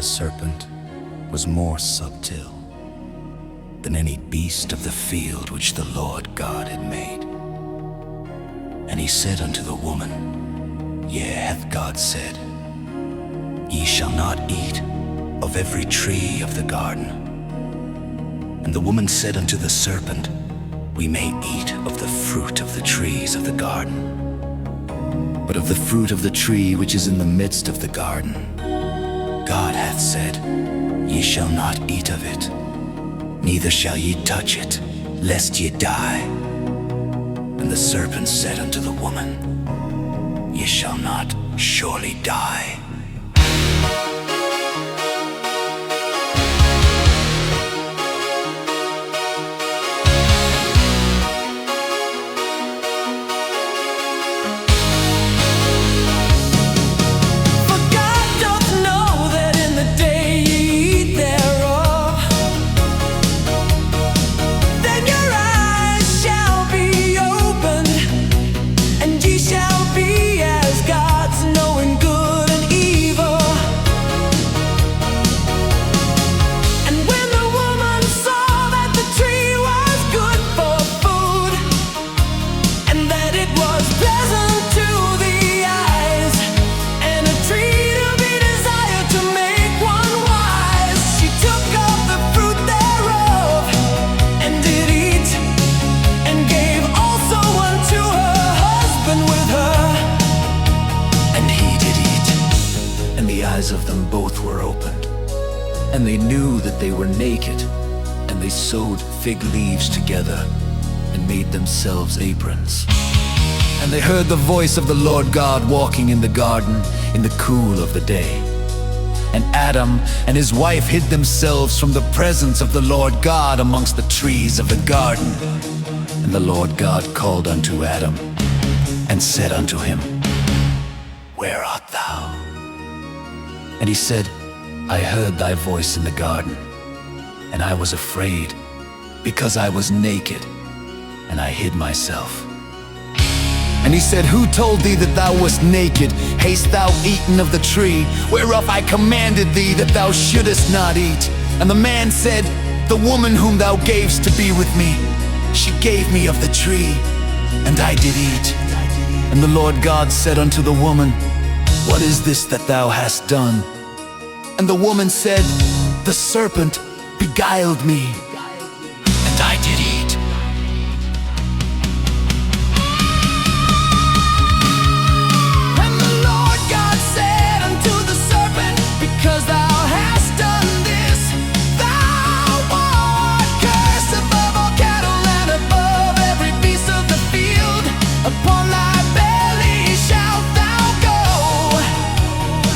the serpent was more subtle than any beast of the field which the Lord God had made. And he said unto the woman, Yea, hath God said, Ye shall not eat of every tree of the garden. And the woman said unto the serpent, We may eat of the fruit of the trees of the garden. But of the fruit of the tree which is in the midst of the garden, God hath said, Ye shall not eat of it, neither shall ye touch it, lest ye die. And the serpent said unto the woman, Ye shall not surely die. Of them both were opened, and they knew that they were naked, and they sewed fig leaves together and made themselves aprons. And they heard the voice of the Lord God walking in the garden in the cool of the day. And Adam and his wife hid themselves from the presence of the Lord God amongst the trees of the garden. And the Lord God called unto Adam and said unto him, Where art thou? And he said, I heard thy voice in the garden, and I was afraid, because I was naked, and I hid myself. And he said, Who told thee that thou wast naked? Hast thou eaten of the tree, whereof I commanded thee that thou shouldest not eat? And the man said, The woman whom thou gavest to be with me, she gave me of the tree, and I did eat. And the Lord God said unto the woman, What is this that thou hast done? And the woman said, The serpent beguiled me, and I did eat. And the Lord God said unto the serpent, Because thou hast done this, thou art cursed above all cattle and above every beast of the field. Upon thy belly shalt thou go,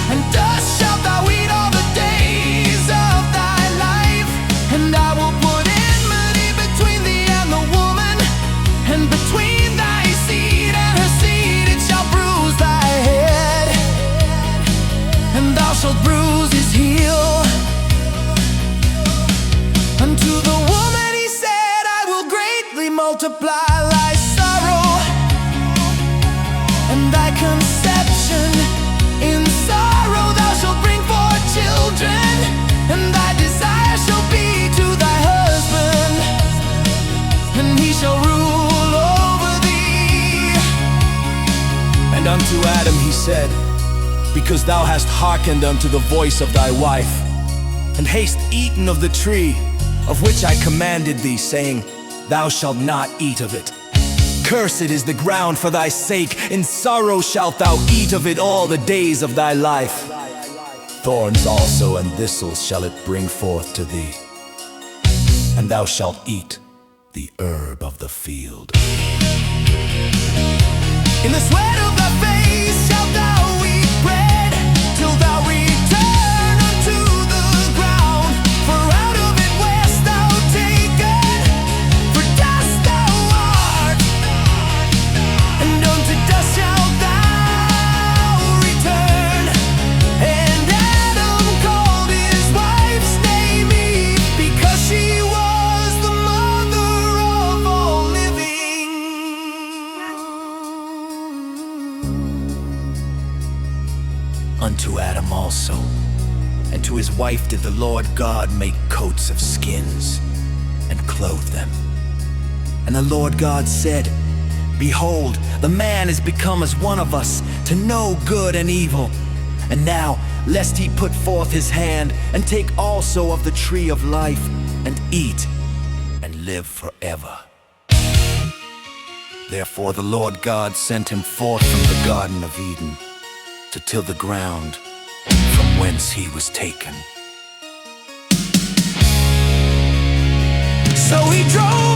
and dust shalt thou eat all the days of thy life. And I will put enmity between thee and the woman, and between thy seed and her seed. It shall bruise thy head, and thou shalt bruise his heel. Unto the woman he said, I will greatly multiply thy sorrow and thy conception. In sorrow thou shalt bring forth children, and thy desire shall be to thy husband, and he shall rule over thee. And unto Adam he said, Because thou hast hearkened unto the voice of thy wife, and hast eaten of the tree of which I commanded thee, saying, Thou shalt not eat of it. Cursed is the ground for thy sake, in sorrow shalt thou eat of it all the days of thy life. Thorns also and thistles shall it bring forth to thee, and thou shalt eat the herb of the field. In the sweat of thy face shalt thou eat bread, till thou return unto the ground. For out of it wast thou taken, for dust thou art, and unto dust shalt thou return. And Adam called his wife's name Eve, because she was the mother of all living. Unto Adam also And to his wife did the Lord God make coats of skins and clothe them. And the Lord God said, Behold, the man is become as one of us, to know good and evil. And now, lest he put forth his hand, and take also of the tree of life, and eat, and live forever. Therefore the Lord God sent him forth from the Garden of Eden, to till the ground from whence he was taken. So he drove